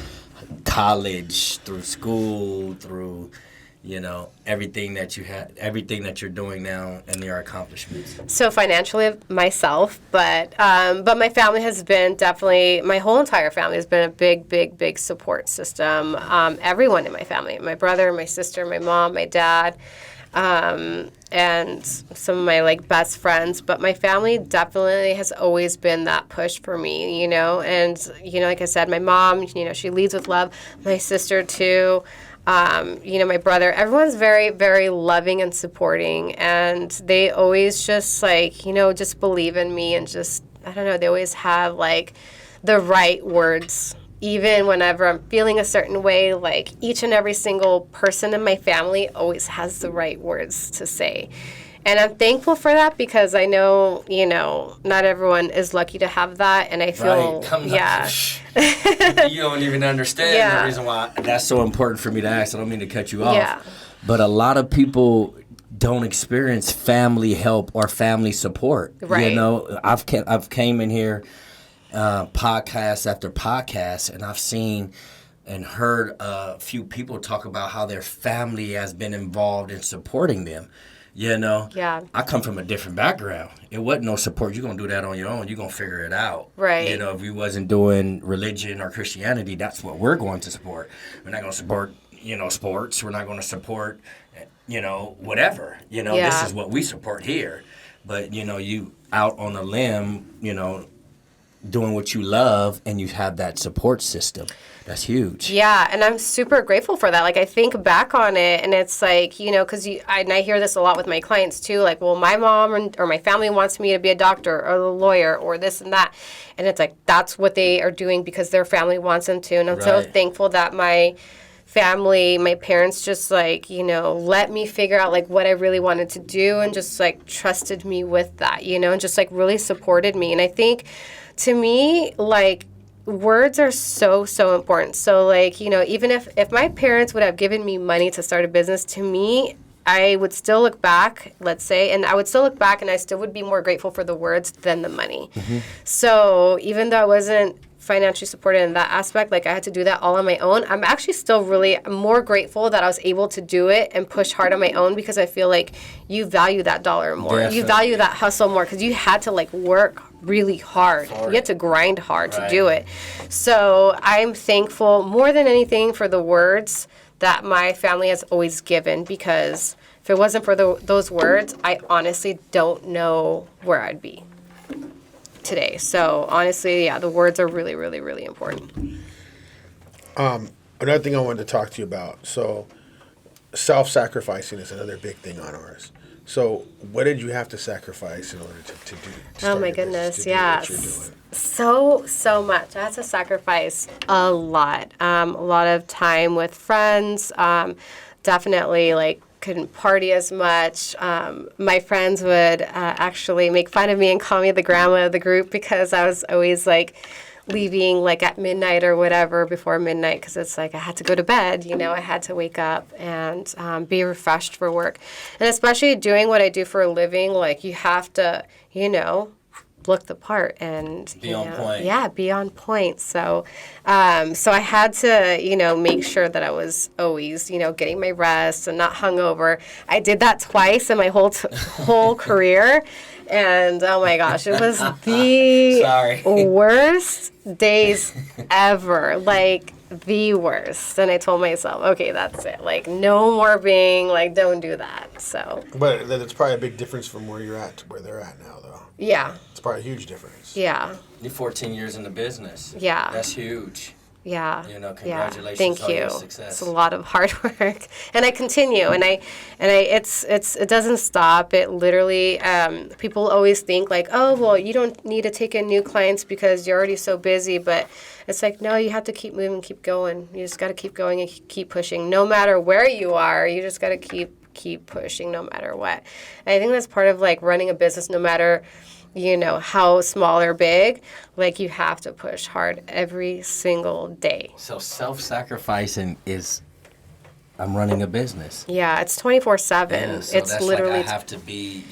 college, through school, through everything that you had, everything that you're doing now, and your accomplishments? So financially, myself, but my family has been definitely, my whole entire family has been a big, big, big support system. Everyone in my family, my brother, my sister, my mom, my dad. And some of my best friends, but my family definitely has always been that push for me, and like I said, my mom, she leads with love, my sister too, my brother, everyone's very, very loving and supporting, and they always just just believe in me, and just, I don't know, they always have the right words. Even whenever I'm feeling a certain way, each and every single person in my family always has the right words to say. And I'm thankful for that because I know, not everyone is lucky to have that. And I feel, You don't even understand the reason why that's so important for me to ask. I don't mean to cut you off. Yeah. But a lot of people don't experience family help or family support. Right. I've came in here podcast after podcast, and I've seen and heard a few people talk about how their family has been involved in supporting them. Yeah. I come from a different background. It wasn't no support. You're going to do that on your own. You're going to figure it out. Right. If you wasn't doing religion or Christianity, that's what we're going to support. We're not going to support, sports. We're not going to support, whatever. This is what we support here. But, you out on a limb, doing what you love, and you have that support system. That's huge. Yeah, and I'm super grateful for that. I think back on it, and it's because I hear this a lot with my clients too. Well, my mom or my family wants me to be a doctor or a lawyer or this and that, and it's that's what they are doing because their family wants them to. And I'm so thankful that my family, my parents just let me figure out what I really wanted to do, and just trusted me with that, and just really supported me. And I think, to me, words are so, so important. So, even if my parents would have given me money to start a business, to me, I would still look back, let's say, and I would still look back, and I still would be more grateful for the words than the money. Mm-hmm. So even though I wasn't financially supported in that aspect, I had to do that all on my own, I'm actually still really more grateful that I was able to do it and push hard on my own, because I feel you value that dollar more. Definitely. You value that hustle more because you had to work really hard. You had to grind hard to do it. So I'm thankful more than anything for the words that my family has always given, because if it wasn't for those words, I honestly don't know where I'd be today. So honestly, the words are really, really, really important. Another thing I wanted to talk to you about. So self-sacrificing is another big thing on ours. So what did you have to sacrifice in order to do? Oh my goodness, yes. So much. I had to sacrifice a lot. A lot of time with friends. Definitely couldn't party as much. My friends would actually make fun of me and call me the grandma of the group, because I was always leaving at midnight or whatever, before midnight, because it's I had to go to bed, I had to wake up and be refreshed for work. And especially doing what I do for a living, you have to, look the part and Be on point. Yeah, be on point. So, so I had to, make sure that I was always, getting my rest and not hungover. I did that twice in my whole career, and oh my gosh, it was the worst days ever. Like, the worst. And I told myself, okay, that's it. Like, no more being, like, don't do that. So. But it's probably a big difference from where you're at to where they're at now, though. Yeah. It's probably a huge difference. Yeah. You're 14 years in the business. Yeah. That's huge. Yeah. Congratulations Thank on you. your success. It's a lot of hard work, and I continue, and it doesn't stop. It literally, people always think like, oh, well, you don't need to take in new clients because you're already so busy, but it's like, no, you have to keep moving, keep going. You just got to keep going and keep pushing. No matter where you are, you just got to keep pushing no matter what. And I think that's part of like running a business, no matter how small or big, like you have to push hard every single day. So self-sacrificing is, I'm running a business. Yeah, it's 24/7. Yeah, so it's that's literally. like I have to be,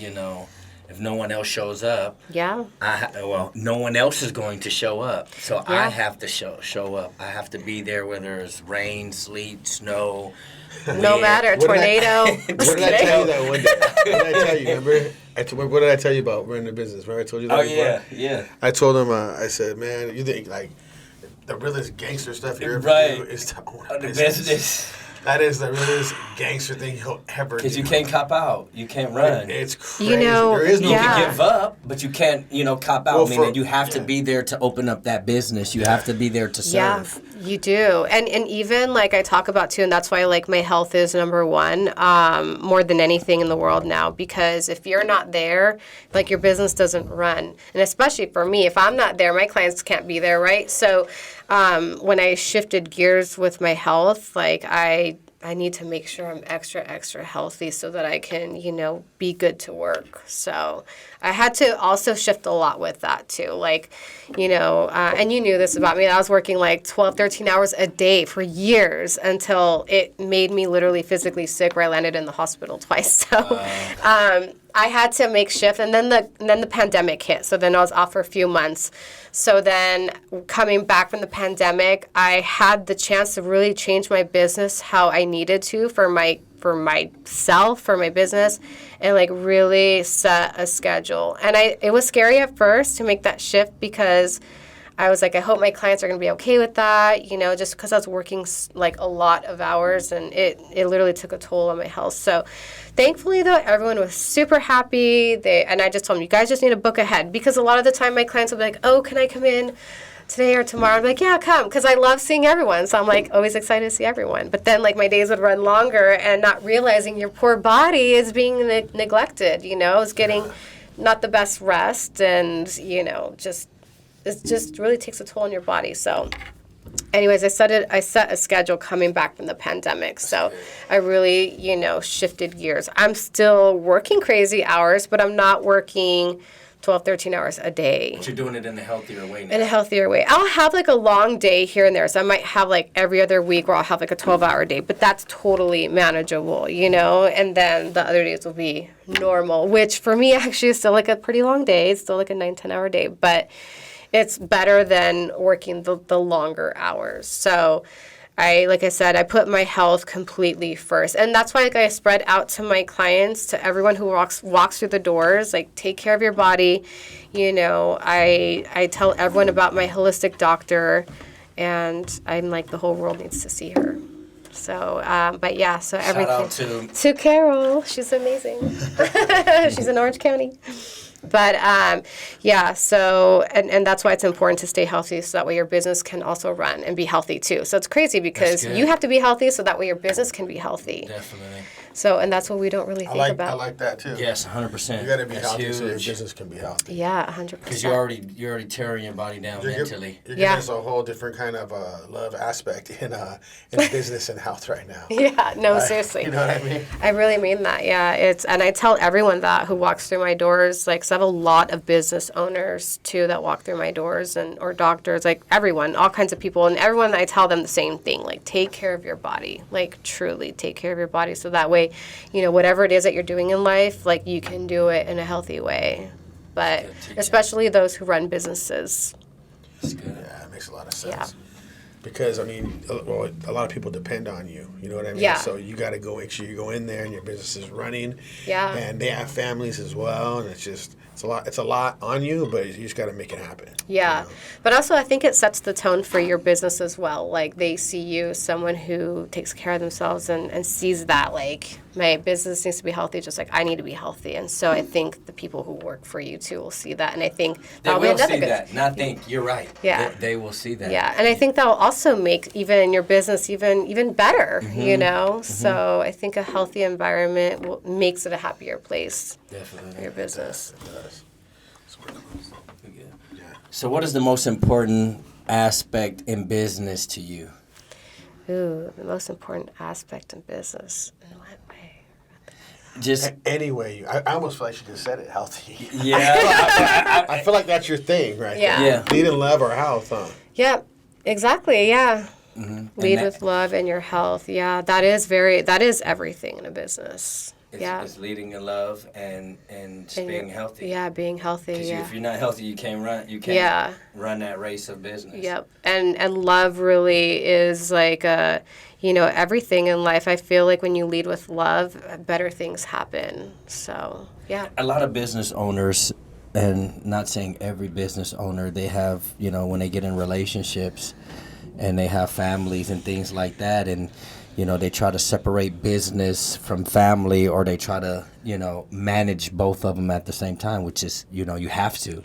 if no one else shows up. Yeah. No one else is going to show up. So Yeah. I have to show up. I have to be there whether it's rain, sleet, snow. No wind. matter, tornado. What did I tell you that one day? What did I tell you? Remember? What did I tell you about running a business? Remember I told you that before? yeah. I told him, I said, man, you think like the realest gangster stuff you ever Right. do is to own a The business. business. That is the realest gangster thing you'll ever do. Because you can't cop out. You can't run. It's crazy. know, there is no You yeah. can give up, but you can't, cop out. Well, Meaning you have to be there to open up that business. You have to be there to Yeah, serve. you do. And even like I talk about too, and that's why like my health is number one, more than anything in the world now, because if you're not there, like your business doesn't run. And especially for me, if I'm not there, my clients can't be there, right? So when I shifted gears with my health, like I need to make sure I'm extra healthy so that I can, be good to work. So I had to also shift a lot with that too. Like, and you knew this about me. I was working like 12, 13 hours a day for years until it made me literally physically sick where I landed in the hospital twice. So I had to make shift. And then the pandemic hit. So then I was off for a few months. So then coming back from the pandemic, I had the chance to really change my business how I needed to for myself, for my business, and like really set a schedule. And it was scary at first to make that shift because I was like, I hope my clients are going to be okay with that, just because I was working like a lot of hours, and it literally took a toll on my health. So thankfully, though, everyone was super happy. And I just told them, you guys just need to book ahead, because a lot of the time my clients will be like, oh, can I come in today or tomorrow? I'm like, yeah, come, because I love seeing everyone. So I'm like always excited to see everyone. But then like my days would run longer, and not realizing your poor body is being neglected, it's getting not the best rest, and, it just really takes a toll on your body. So anyways, I set a schedule coming back from the pandemic. So I really, shifted gears. I'm still working crazy hours, but I'm not working 12, 13 hours a day. But you're doing it in a healthier way now. In a healthier way. I'll have like a long day here and there. So I might have like every other week where I'll have like a 12-hour day, but that's totally manageable, and then the other days will be normal, which for me actually is still like a pretty long day. It's still like a 9, 10-hour day, but it's better than working the longer hours. So like I said, I put my health completely first. And that's why I spread out to my clients, to everyone who walks through the doors, like, take care of your body. I tell everyone about my holistic doctor, and I'm like, the whole world needs to see her. So, but yeah, so everything. Shout out to Carol. She's amazing. She's in Orange County. But yeah, so and that's why it's important to stay healthy, so that way your business can also run and be healthy too. So it's crazy because you have to be healthy so that way your business can be healthy. Definitely. So, and that's what we don't really think about. I like that too. Yes, 100%. You got to be That's healthy so your huge. business can be healthy. Yeah, 100%. Because you're already tearing your body down mentally. You're Yeah. giving us a whole different kind of love aspect in business and health right now. Yeah, no, seriously. You know what I mean? I really mean that. Yeah, and I tell everyone that who walks through my doors. Like, 'cause I have a lot of business owners too that walk through my doors, or doctors, like everyone, all kinds of people, and everyone. I tell them the same thing. Like, take care of your body. Like, truly take care of your body, so that way, whatever it is that you're doing in life, like, you can do it in a healthy way. but Good teaching. especially those who run businesses. That's good. Yeah, it makes a lot of sense. Yeah. Because, I mean, well, a lot of people depend on you. You know what I mean? Yeah. So you got to make sure you go in there and your business is running. Yeah. And they have families as well. And it's a lot on you, but you just got to make it happen. Yeah. You know? But also, I think it sets the tone for your business as well. Like, they see you as someone who takes care of themselves and sees that, like, my business needs to be healthy, just like I need to be healthy. And so I think the people who work for you, too, will see that. And I think They that'll be will another see good... that. Not think. You're right. Yeah. They will see that. Yeah, and I think that will also make even your business even better, you know? So I think a healthy environment makes it a happier place for Definitely. your business. It does. So we're close. Yeah. So, what is the most important aspect in business to you? Ooh, the most important aspect in business. In what way? Just Anyway, I almost feel like she just said it, healthy. yeah. I feel like that's your thing, right? Yeah. Yeah. Lead in love or health, huh? Yeah, exactly, yeah. Mm-hmm. Lead with love and your health. Yeah, that is everything in a business. Yeah. It's leading in love and just And being you're- healthy. Yeah, being healthy, Because yeah. if you're not healthy, you can't run. You can't Yeah. run that race of business. Yep. And love really is like everything in life. I feel like when you lead with love, better things happen. So, yeah. A lot of business owners, and not saying every business owner, they have, when they get in relationships and they have families and things like that, and they try to separate business from family, or they try to manage both of them at the same time, which is you have to.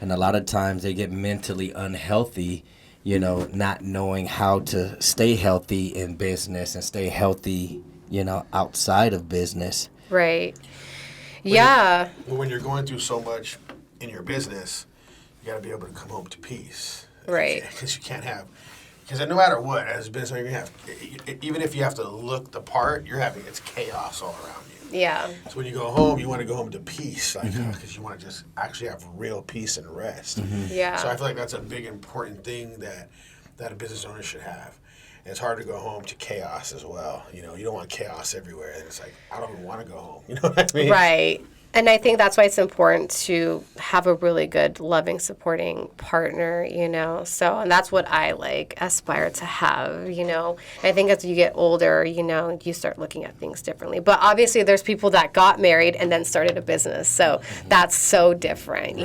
And a lot of times they get mentally unhealthy, not knowing how to stay healthy in business and stay healthy outside of business. Right. Yeah. Well, when you're going through so much in your business, you got to be able to come home to peace. Right. Because you can't have... Because no matter what, as a business owner, you have... Even if you have to look the part, it's chaos all around you. Yeah. So when you go home, you want to go home to peace, because you want to just actually have real peace and rest. Yeah. So I feel like that's a big, important thing that a business owner should have. And it's hard to go home to chaos as well. You don't want chaos everywhere. And it's like, I don't even want to go home. You know what I mean? Right. And I think that's why it's important to have a really good, loving, supporting partner, So, and that's what I aspire to have, I think as you get older, you start looking at things differently. But obviously there's people that got married and then started a business. So that's so different,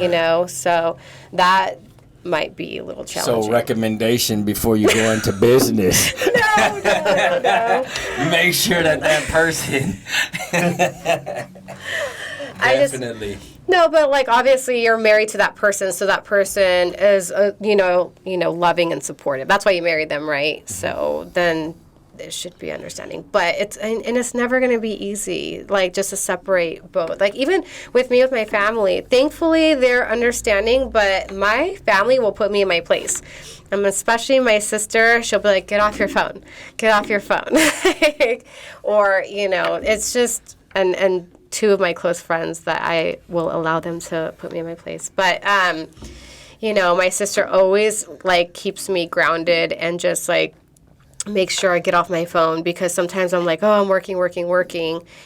So that might be a little challenging. So recommendation before you go into business. No. Make sure that person... Definitely. No, but obviously you're married to that person, so that person is loving and supportive. That's why you married them, right? Mm-hmm. So then it should be understanding. But it's never going to be easy, just to separate both. Even with me, with my family, thankfully they're understanding, but my family will put me in my place. Especially my sister, she'll be like, get off your phone. Or, it's just, and two of my close friends that I will allow them to put me in my place. But, my sister always, keeps me grounded and just, make sure I get off my phone, because sometimes I'm like, oh, I'm working,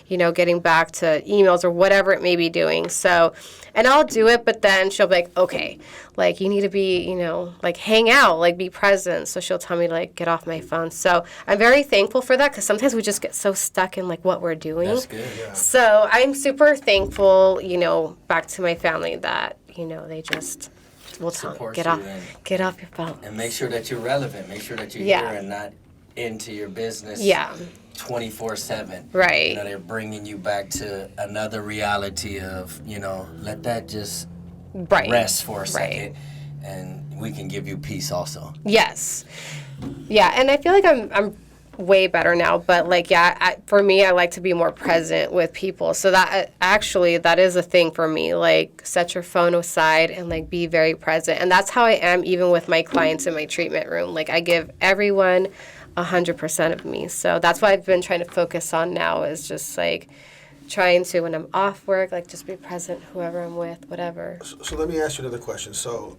getting back to emails or whatever it may be doing. So, and I'll do it, but then she'll be like, okay, you need to be, hang out, be present. So she'll tell me to, get off my phone. So I'm very thankful for that, because sometimes we just get so stuck in, what we're doing. That's good. Yeah. So I'm super thankful, back to my family that, they just will tell me, get off your phone. And make sure that you're relevant. Make sure that you're Yeah. here and not into your business. Yeah. 24/7. Right. They're bringing you back to another reality of, let that just rest for a second, and we can give you peace also. Yes. Yeah, and I feel like I'm way better now, but for me, I like to be more present with people. So that is a thing for me. Set your phone aside and be very present. And that's how I am even with my clients in my treatment room. I give everyone 100% of me. So that's what I've been trying to focus on now, is just trying to, when I'm off work, just be present, whoever I'm with, whatever. So let me ask you another question. So,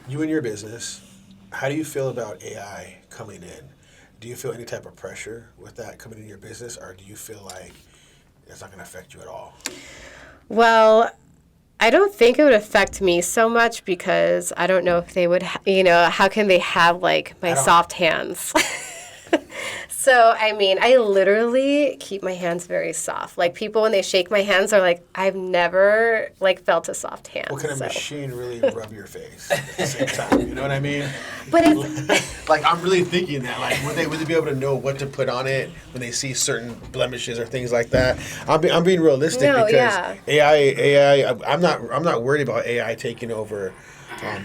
you and your business, how do you feel about AI coming in? Do you feel any type of pressure with that coming in your business, or do you feel like it's not going to affect you at all? Well, I don't think it would affect me so much because I don't know if they would, how can they have like my soft hands? So, I mean, I literally keep my hands very soft. Like, people, when they shake my hands, are like, I've never, like, felt a soft hand. What can a machine really rub your face at the same time? You know what I mean? But it's... like, I'm really thinking that. Like, would they be able to know what to put on it when they see certain blemishes or things like that? I'm being realistic because AI, I'm not worried about AI taking over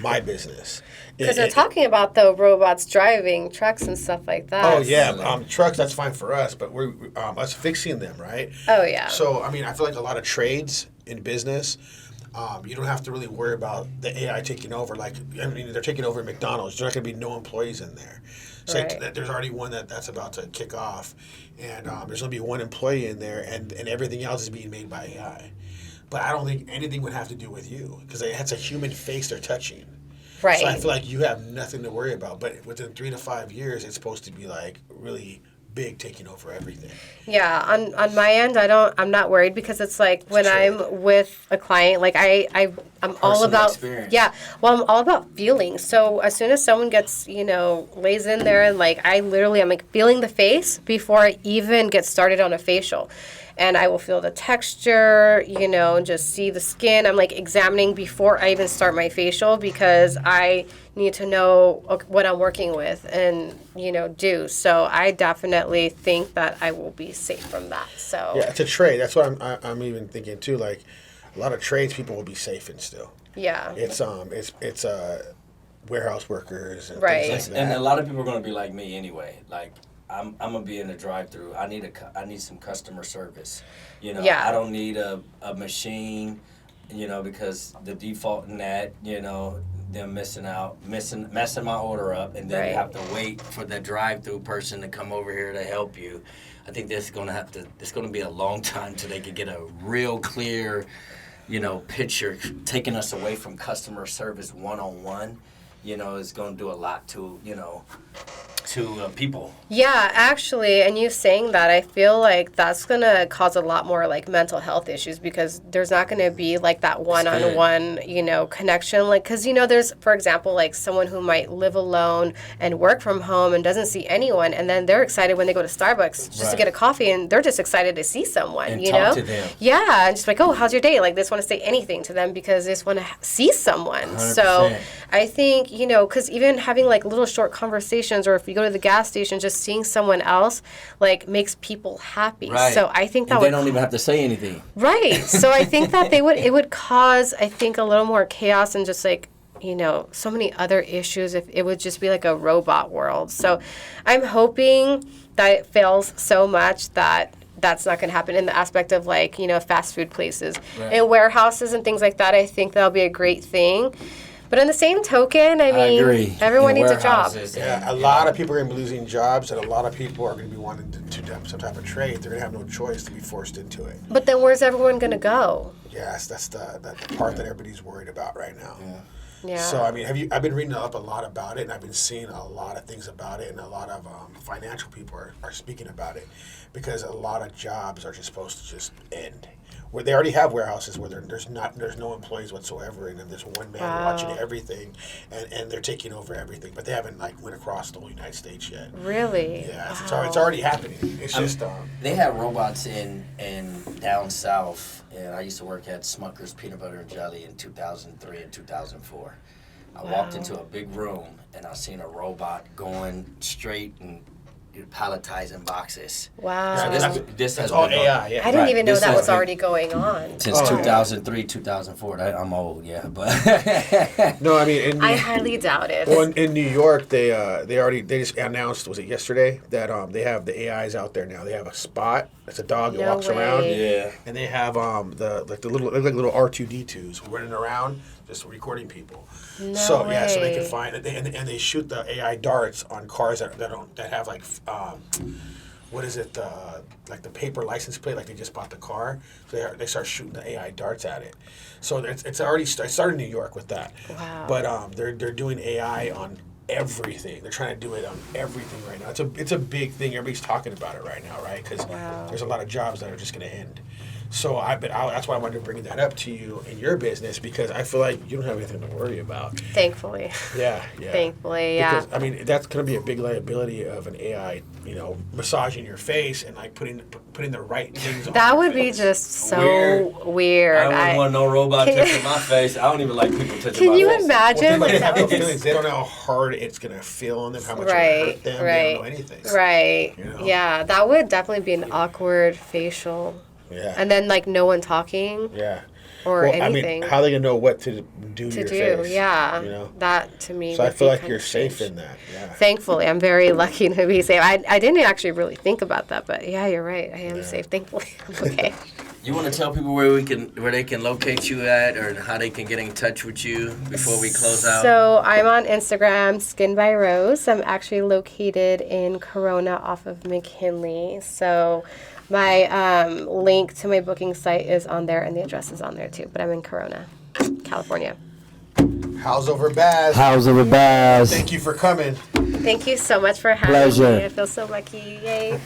my business. Because they're talking about the robots driving trucks and stuff like that. Oh yeah, trucks, that's fine for us, but we're us fixing them, right? Oh yeah. So I mean, I feel like a lot of trades in business, you don't have to really worry about the AI taking over. Like, I mean, they're taking over McDonald's. There's not going to be no employees in there. So right. There's already one that's about to kick off, and there's going to be one employee in there, and everything else is being made by AI. But I don't think anything would have to do with you because it's a human face they're touching. Right. So I feel like you have nothing to worry about. But within 3 to 5 years, it's supposed to be like really big, taking over everything. Yeah. On my end, I'm not worried because it's like when I'm with a client, like I'm all about experience. Yeah. Well, I'm all about feeling. So as soon as someone gets lays in there, and like I'm like feeling the face before I even get started on a facial. And I will feel the texture, and just see the skin. I'm like examining before I even start my facial because I need to know what I'm working with and, do. So I definitely think that I will be safe from that. So yeah, it's a trade. That's what I'm even thinking too. Like a lot of trades people will be safe in still. Yeah. It's warehouse workers and right. things like that. And a lot of people are going to be like me anyway. Like, I'm gonna be in the drive-through. I need some customer service. Yeah. I don't need a machine. Because the default in that, them messing my order up, and then right. you have to wait for the drive-through person to come over here to help you. I think it's gonna be a long time till they can get a real clear, picture. Taking us away from customer service one-on-one, is gonna do a lot to people. Yeah, actually, and you saying that, I feel like that's going to cause a lot more, like, mental health issues because there's not going to be, like, that one-on-one, connection. Like, because, there's, for example, like, someone who might live alone and work from home and doesn't see anyone, and then they're excited when they go to Starbucks just to get a coffee, and they're just excited to see someone, and talk to them. Yeah, and just like, oh, how's your day? Like, they just want to say anything to them because they just want to see someone. 100%. So I think, because even having, like, little short conversations, or if you go to the gas station, just seeing someone else like makes people happy. Right. So I think that they don't even have to say anything. Right. So I think that it would cause, I think, a little more chaos and just like, so many other issues if it would just be like a robot world. So I'm hoping that it fails so much that that's not going to happen in the aspect of like, fast food places and warehouses and things like that. I think that'll be a great thing. But on the same token, I mean, agree. Everyone needs a job. Yeah, a lot of people are going to be losing jobs, and a lot of people are going to be wanting to do some type of trade. They're going to have no choice to be forced into it. But then where's everyone going to go? Yes, that's the part that everybody's worried about right now. Yeah. So, I mean, I've been reading up a lot about it, and I've been seeing a lot of things about it, and a lot of financial people are speaking about it because a lot of jobs are just supposed to just end. Where they already have warehouses where there's no employees whatsoever, and then there's one man watching everything, and they're taking over everything. But they haven't like went across the whole United States yet. Really? Yeah, it's already happening. It's just they had robots in down south, and I used to work at Smucker's Peanut Butter and Jelly in 2003 and 2004. I walked into a big room and I seen a robot going straight and palletizing boxes. Wow. So this has all been AI. Yeah. I didn't even know This that has was been- already going on. Since 2003, 2004. I'm old, yeah, but No, I mean, I highly doubt it. well, in New York, they just announced, was it yesterday, that they have the AIs out there now. They have a Spot. It's a dog that No walks way. around. yeah. And they have the little R2D2s running around just recording people. No so way. yeah, so they can find it, and they shoot the AI darts on cars that have like what is it, like the paper license plate, like they just bought the car. So they start shooting the AI darts at it. So it's already started in New York with that. Wow. But they're doing AI on everything. They're trying to do it on everything right now. It's a big thing. Everybody's talking about it right now, right? Because there's a lot of jobs that are just going to end. So that's why I wanted to bring that up to you in your business, because I feel like you don't have anything to worry about. Thankfully. Yeah. Thankfully, yeah. Because, I mean, that's going to be a big liability of an AI, massaging your face and like putting the right things on That your would be face. just so weird. I wouldn't want no robot Can you- touching my face. I don't even like people touching Can my you face. Well, imagine? they have no Like, feelings. They don't know how hard it's going to feel on them, how much it right, hurt them. They right, don't know anything. right. You know? Yeah, that would definitely be an awkward facial. Yeah. And then like no one talking Yeah. or Well, anything. I mean, how are they going to know what to do to your face? Yeah. That to me. So I would feel be like kind you're of safe strange. in that. Yeah. Thankfully, I'm very lucky to be safe. I didn't actually really think about that, but yeah, you're right. I am safe. Thankfully, I'm okay. You want to tell people where they can locate you at, or how they can get in touch with you before we close out? So I'm on Instagram, Skin by Rose. I'm actually located in Corona off of McKinley. So my link to my booking site is on there, and the address is on there too. But I'm in Corona, California. House over Baz. House over Baz. Thank you for coming. Thank you so much for having Pleasure. me. I feel so lucky. Yay.